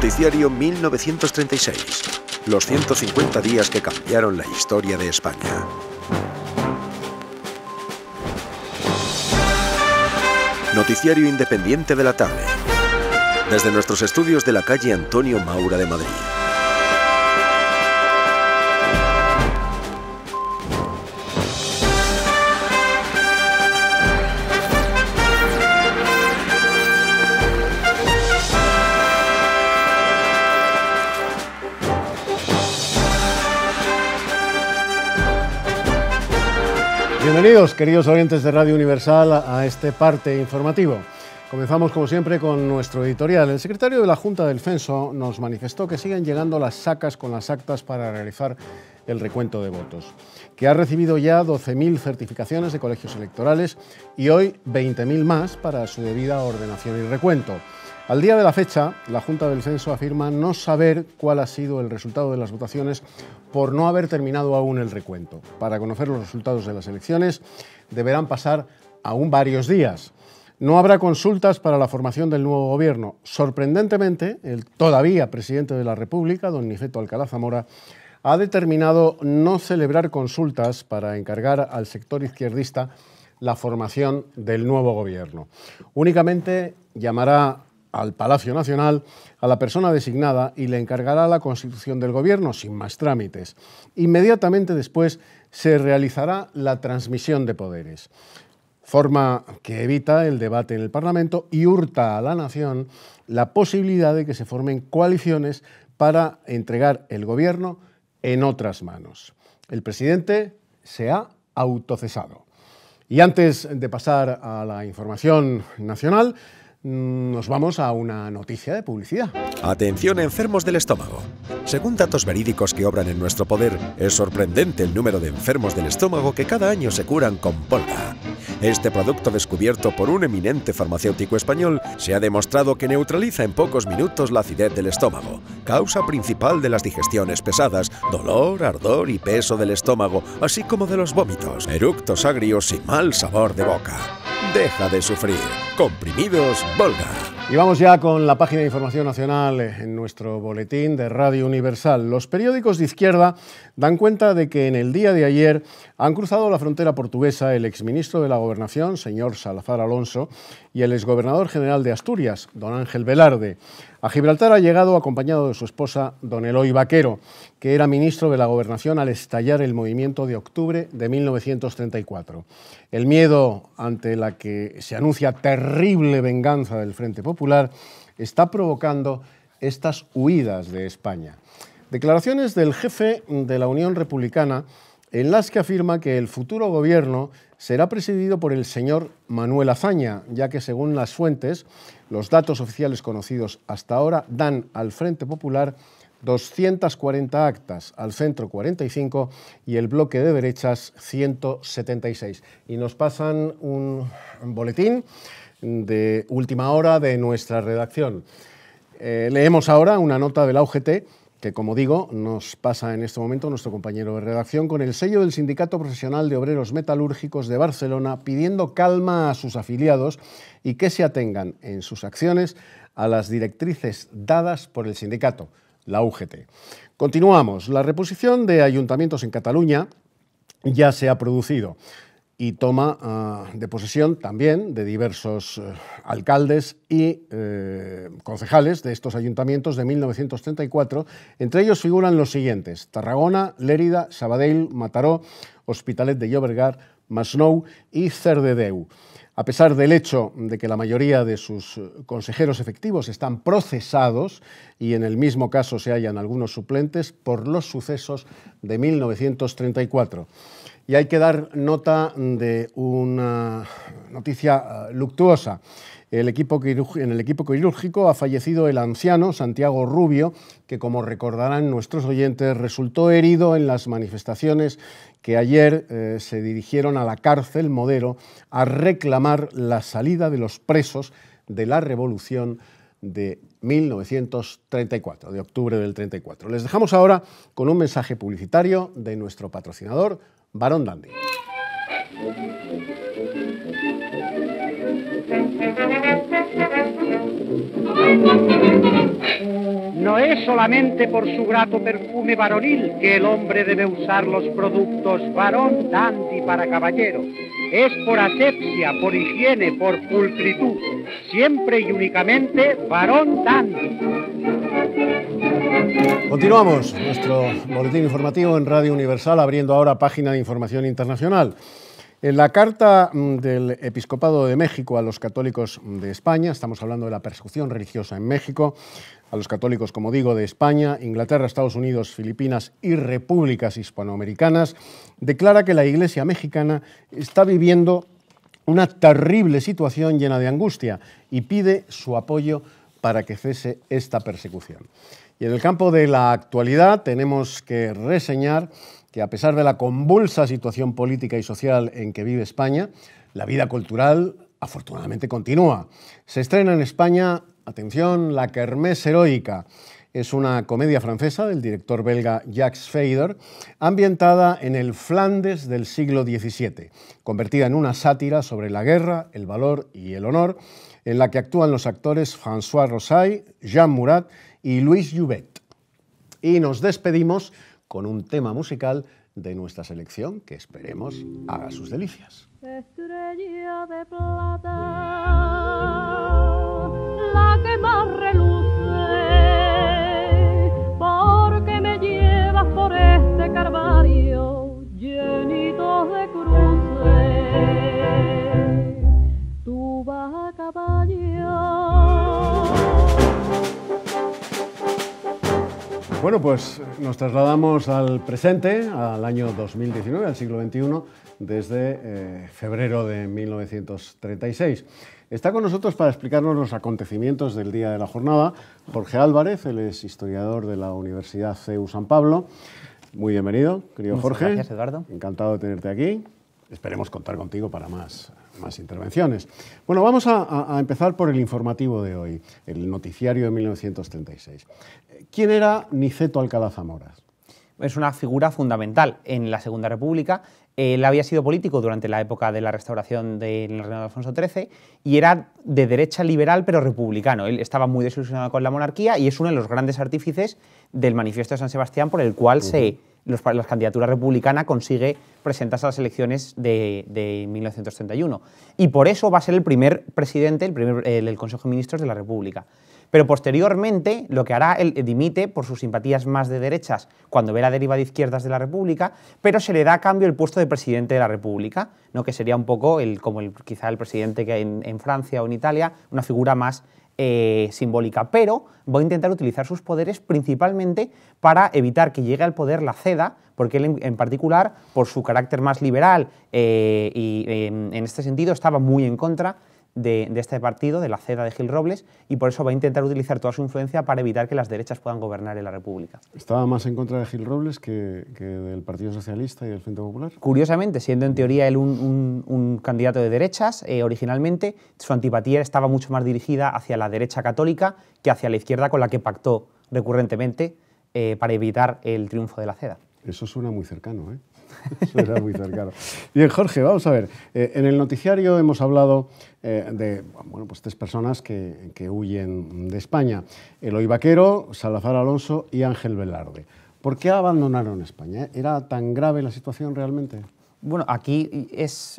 Noticiario 1936. Los 150 días que cambiaron la historia de España. Noticiario independiente de la tarde. Desde nuestros estudios de la calle Antonio Maura de Madrid. Bienvenidos, queridos oyentes de Radio Universal, a este parte informativo. Comenzamos, como siempre, con nuestro editorial. El secretario de la Junta del Censo nos manifestó que siguen llegando las sacas con las actas para realizar el recuento de votos, que ha recibido ya 12.000 certificaciones de colegios electorales y hoy 20.000 más para su debida ordenación y recuento. Al día de la fecha, la Junta del Censo afirma no saber cuál ha sido el resultado de las votaciones por no haber terminado aún el recuento. Para conocer los resultados de las elecciones deberán pasar aún varios días. No habrá consultas para la formación del nuevo gobierno. Sorprendentemente, el todavía presidente de la República, don Niceto Alcalá Zamora, ha determinado no celebrar consultas para encargar al sector izquierdista la formación del nuevo gobierno. Únicamente llamará al Palacio Nacional a la persona designada y le encargará la constitución del gobierno sin más trámites. Inmediatamente después se realizará la transmisión de poderes, forma que evita el debate en el Parlamento y hurta a la nación la posibilidad de que se formen coaliciones para entregar el gobierno en otras manos. El presidente se ha autocesado. Y antes de pasar a la información nacional, nos vamos a una noticia de publicidad. Atención, enfermos del estómago. Según datos verídicos que obran en nuestro poder, es sorprendente el número de enfermos del estómago que cada año se curan con Polga. Este producto, descubierto por un eminente farmacéutico español, se ha demostrado que neutraliza en pocos minutos la acidez del estómago, causa principal de las digestiones pesadas, dolor, ardor y peso del estómago, así como de los vómitos, eructos agrios y mal sabor de boca. Deja de sufrir. Comprimidos Volga. Y vamos ya con la página de información nacional en nuestro boletín de Radio Universal. Los periódicos de izquierda dan cuenta de que en el día de ayer han cruzado la frontera portuguesa el exministro de la Gobernación, señor Salazar Alonso, y el exgobernador general de Asturias, don Ángel Velarde. A Gibraltar ha llegado acompañado de su esposa, don Eloy Vaquero, que era ministro de la Gobernación al estallar el movimiento de octubre de 1934. El miedo ante la que se anuncia terrible venganza del Frente Popular está provocando estas huidas de España. Declaraciones del jefe de la Unión Republicana en las que afirma que el futuro gobierno será presidido por el señor Manuel Azaña, ya que según las fuentes, los datos oficiales conocidos hasta ahora dan al Frente Popular 240 actas, al Centro 45 y el bloque de derechas 176. Y nos pasan un boletín de última hora de nuestra redacción. Leemos ahora una nota de la UGT que, como digo, nos pasa en este momento nuestro compañero de redacción con el sello del Sindicato Profesional de Obreros Metalúrgicos de Barcelona pidiendo calma a sus afiliados y que se atengan en sus acciones a las directrices dadas por el sindicato, la UGT. Continuamos. La reposición de ayuntamientos en Cataluña ya se ha producido y toma de posesión también de diversos alcaldes y concejales de estos ayuntamientos de 1934. Entre ellos figuran los siguientes: Tarragona, Lérida, Sabadell, Mataró, Hospitalet de Llobregat, Masnou y Cerdedeu. A pesar del hecho de que la mayoría de sus consejeros efectivos están procesados y en el mismo caso se hallan algunos suplentes por los sucesos de 1934. Y hay que dar nota de una noticia luctuosa. En el equipo quirúrgico ha fallecido el anciano Santiago Rubio, que, como recordarán nuestros oyentes, resultó herido en las manifestaciones que ayer se dirigieron a la cárcel Modelo a reclamar la salida de los presos de la Revolución de 1934, de octubre del 34. Les dejamos ahora con un mensaje publicitario de nuestro patrocinador, Barón Dandy. es solamente por su grato perfume varonil que el hombre debe usar los productos varón dandy para caballero. Es por asepsia, por higiene, por pulcritud, siempre y únicamente varón dandy. Continuamos nuestro boletín informativo en Radio Universal, abriendo ahora página de información internacional. En la carta del Episcopado de México a los católicos de España, estamos hablando de la persecución religiosa en México, a los católicos, como digo, de España, Inglaterra, Estados Unidos, Filipinas y repúblicas hispanoamericanas, declara que la Iglesia mexicana está viviendo una terrible situación llena de angustia y pide su apoyo para que cese esta persecución. Y en el campo de la actualidad tenemos que reseñar que, a pesar de la convulsa situación política y social en que vive España, la vida cultural afortunadamente continúa. Se estrena en España, atención, La Kermés Heroica. Es una comedia francesa del director belga Jacques Feyder, ambientada en el Flandes del siglo XVII, convertida en una sátira sobre la guerra, el valor y el honor, en la que actúan los actores François Rosay, Jean Murat y Louis Jouvet. Y nos despedimos con un tema musical de nuestra selección que esperemos haga sus delicias. Estrella de plata, la que más reluce, porque me llevas por este calvario llenito de cruces, tú vas a caballo. Bueno, pues nos trasladamos al presente, al año 2019, al siglo XXI, desde febrero de 1936. Está con nosotros para explicarnos los acontecimientos del día de la jornada Jorge Álvarez, él es historiador de la Universidad CEU San Pablo. Muy bienvenido, querido Jorge. Muchas gracias, Eduardo. Encantado de tenerte aquí. Esperemos contar contigo para más intervenciones. Bueno, vamos a empezar por el informativo de hoy, el noticiario de 1936. ¿Quién era Niceto Alcalá Zamora? Es una figura fundamental en la Segunda República. Él había sido político durante la época de la restauración del reinado de Alfonso XIII y era de derecha liberal pero republicano. Él estaba muy desilusionado con la monarquía y es uno de los grandes artífices del Manifiesto de San Sebastián, por el cual la candidatura republicana consigue presentarse a las elecciones de 1931. Y por eso va a ser el primer presidente, el Consejo de Ministros de la República. Pero posteriormente lo que hará, él dimite por sus simpatías más de derechas cuando ve la deriva de izquierdas de la República, pero se le da a cambio el puesto de presidente de la República, ¿no? Que sería un poco quizá el presidente que hay en Francia o en Italia, una figura más simbólica, pero va a intentar utilizar sus poderes principalmente para evitar que llegue al poder la CEDA, porque él en particular, por su carácter más liberal en este sentido, estaba muy en contra de este partido, de la CEDA de Gil Robles, y por eso va a intentar utilizar toda su influencia para evitar que las derechas puedan gobernar en la República. ¿Estaba más en contra de Gil Robles que del Partido Socialista y del Frente Popular? Curiosamente, siendo en teoría él un candidato de derechas, originalmente su antipatía estaba mucho más dirigida hacia la derecha católica que hacia la izquierda, con la que pactó recurrentemente para evitar el triunfo de la CEDA. Eso suena muy cercano, ¿eh? Suena muy cercano. Bien, Jorge, vamos a ver. En el noticiario hemos hablado de pues 3 personas que huyen de España. Eloy Vaquero, Salazar Alonso y Ángel Velarde. ¿Por qué abandonaron España? ¿Era tan grave la situación realmente? Bueno, aquí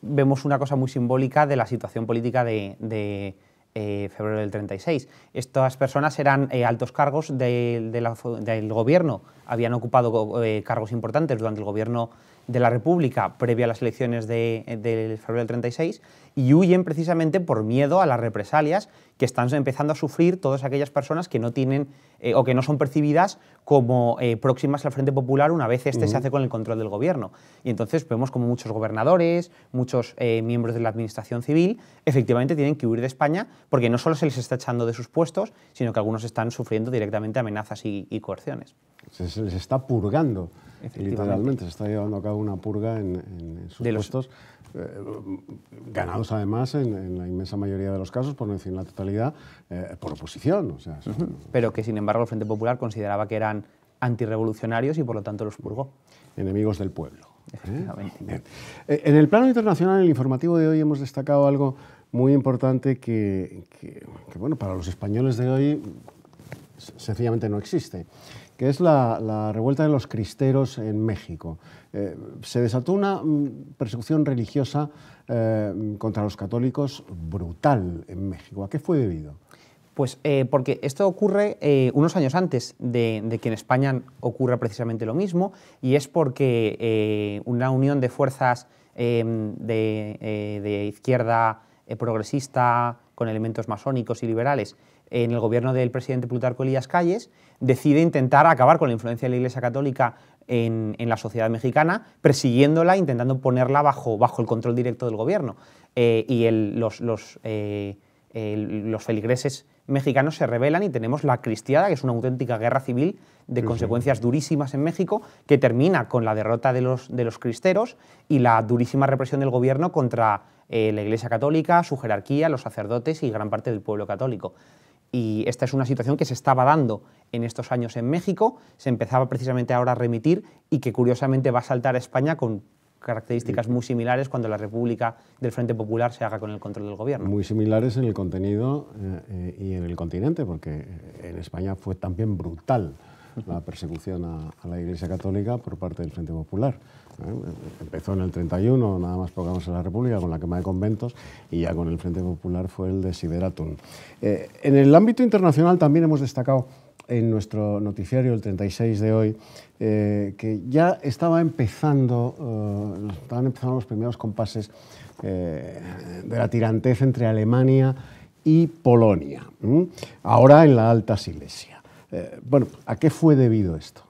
vemos una cosa muy simbólica de la situación política de febrero del 36. Estas personas eran altos cargos del gobierno, habían ocupado cargos importantes durante el gobierno de la República previa a las elecciones de febrero del 36 y huyen precisamente por miedo a las represalias que están empezando a sufrir todas aquellas personas que no tienen o que no son percibidas como próximas al Frente Popular una vez se hace con el control del gobierno. Y entonces vemos como muchos gobernadores, muchos miembros de la administración civil efectivamente tienen que huir de España porque no solo se les está echando de sus puestos, sino que algunos están sufriendo directamente amenazas y coerciones. Se les está purgando, literalmente, se está llevando a cabo una purga en sus puestos, ganados además en la inmensa mayoría de los casos, por no decir en la totalidad, por oposición. O sea, pero que sin embargo el Frente Popular consideraba que eran antirrevolucionarios y por lo tanto los purgó. Enemigos del pueblo. Efectivamente. En el plano internacional, en el informativo de hoy hemos destacado algo muy importante que bueno, para los españoles de hoy sencillamente no existe, que es la revuelta de los cristeros en México. Se desató una persecución religiosa contra los católicos brutal en México. ¿A qué fue debido? Pues porque esto ocurre unos años antes de que en España ocurra precisamente lo mismo, y es porque una unión de fuerzas de izquierda progresista con elementos masónicos y liberales en el gobierno del presidente Plutarco Elías Calles decide intentar acabar con la influencia de la Iglesia Católica en la sociedad mexicana, persiguiéndola, intentando ponerla bajo el control directo del gobierno. Y los feligreses mexicanos se rebelan y tenemos la cristiada, que es una auténtica guerra civil de consecuencias durísimas en México, que termina con la derrota de los cristeros y la durísima represión del gobierno contra la Iglesia Católica, su jerarquía, los sacerdotes y gran parte del pueblo católico. Y esta es una situación que se estaba dando en estos años en México, se empezaba precisamente ahora a remitir y que curiosamente va a saltar a España con características muy similares cuando la República del Frente Popular se haga con el control del gobierno. Muy similares en el contenido y en el continente, porque en España fue también brutal la persecución a la Iglesia Católica por parte del Frente Popular. Empezó en el 31, nada más proclamarse la República, con la quema de conventos, y ya con el Frente Popular fue el Desideratum. En el ámbito internacional también hemos destacado en nuestro noticiario, el 36 de hoy, que ya estaban empezando los primeros compases de la tirantez entre Alemania y Polonia, ahora en la Alta Silesia. Bueno, ¿a qué fue debido esto?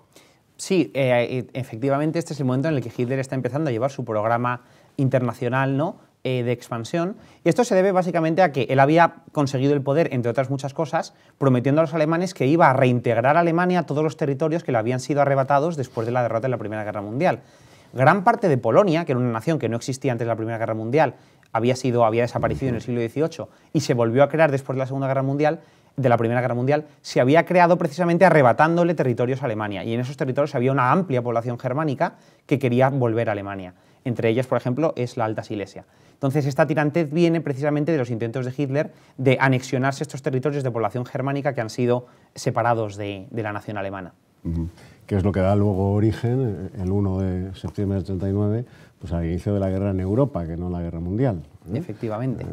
Sí, efectivamente este es el momento en el que Hitler está empezando a llevar su programa internacional, ¿no?, de expansión, y esto se debe básicamente a que él había conseguido el poder, entre otras muchas cosas, prometiendo a los alemanes que iba a reintegrar a Alemania todos los territorios que le habían sido arrebatados después de la derrota en la Primera Guerra Mundial. Gran parte de Polonia, que era una nación que no existía antes de la Primera Guerra Mundial, había desaparecido en el siglo XVIII y se volvió a crear después de la Segunda Guerra Mundial, de la Primera Guerra Mundial, se había creado precisamente arrebatándole territorios a Alemania, y en esos territorios había una amplia población germánica que quería volver a Alemania. Entre ellas, por ejemplo, es la Alta Silesia. Entonces, esta tirantez viene precisamente de los intentos de Hitler de anexionarse estos territorios de población germánica que han sido separados de la nación alemana. Que es lo que da luego origen, el 1 de septiembre del 39, pues al inicio de la guerra en Europa, que no la guerra mundial. Efectivamente.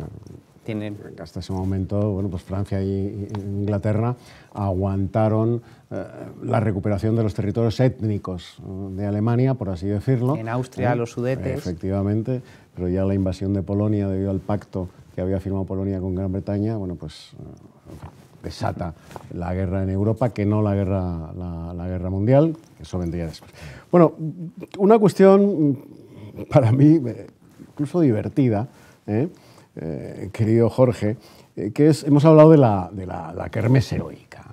Hasta ese momento, bueno, pues Francia e Inglaterra aguantaron la recuperación de los territorios étnicos de Alemania, por así decirlo. En Austria, los Sudetes. Efectivamente, pero ya la invasión de Polonia, debido al pacto que había firmado Polonia con Gran Bretaña, bueno, pues desata la guerra en Europa, que no la guerra mundial, que eso vendría después. Bueno, una cuestión para mí incluso divertida, querido Jorge, que es, hemos hablado de la kermés heroica.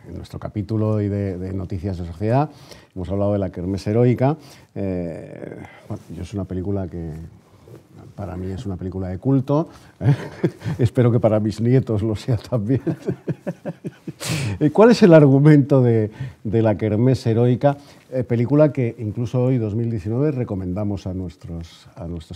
En nuestro capítulo de Noticias de Sociedad hemos hablado de la kermés heroica. Bueno, yo es una película que para mí es una película de culto. Espero que para mis nietos lo sea también. ¿Cuál es el argumento de la kermés heroica? Película que incluso hoy, 2019, recomendamos a nuestros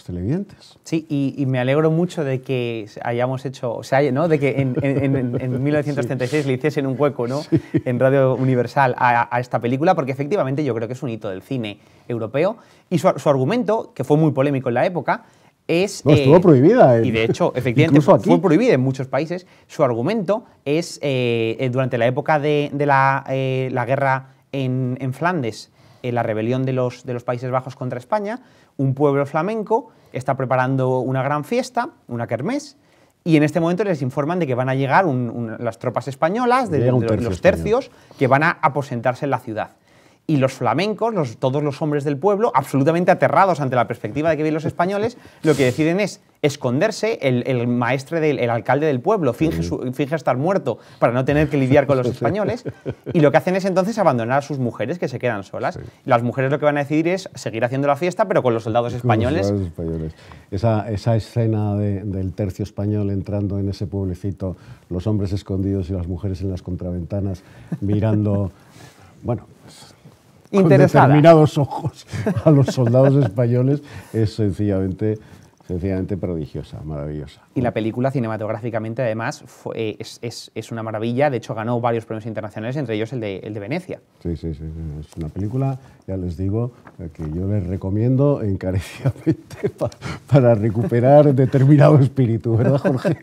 televidentes. Sí, y me alegro mucho de que hayamos hecho, o sea, ¿no?, de que en 1936 le hiciesen un hueco, ¿no?, sí, en Radio Universal a esta película, porque efectivamente yo creo que es un hito del cine europeo, y su argumento, que fue muy polémico en la época, es... No, estuvo prohibida. Y de hecho, efectivamente, fue prohibida en muchos países. Su argumento es, durante la época de la guerra en Flandes, la rebelión de los Países Bajos contra España, un pueblo flamenco está preparando una gran fiesta, una kermés, y en este momento les informan de que van a llegar las tropas españolas, los tercios, que van a aposentarse en la ciudad. Y los flamencos, todos los hombres del pueblo, absolutamente aterrados ante la perspectiva de que vienen los españoles, lo que deciden es esconderse. El maestre, el alcalde del pueblo, finge estar muerto para no tener que lidiar con los españoles, y lo que hacen es entonces abandonar a sus mujeres, que se quedan solas. Sí. Las mujeres lo que van a decidir es seguir haciendo la fiesta, pero con los soldados españoles. Esa escena del tercio español entrando en ese pueblecito, los hombres escondidos y las mujeres en las contraventanas, mirando, bueno, con determinados ojos a los soldados españoles, es sencillamente sencillamente prodigiosa, maravillosa. Y la película cinematográficamente además es una maravilla, de hecho ganó varios premios internacionales, entre ellos el de Venecia. Sí, es una película, ya les digo, que yo les recomiendo encarecidamente para recuperar determinado espíritu, ¿verdad, Jorge?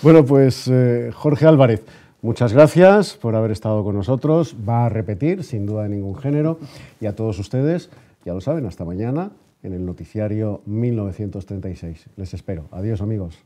Bueno, pues Jorge Álvarez, muchas gracias por haber estado con nosotros, va a repetir, sin duda de ningún género, y a todos ustedes, ya lo saben, hasta mañana en el noticiario 1936. Les espero. Adiós, amigos.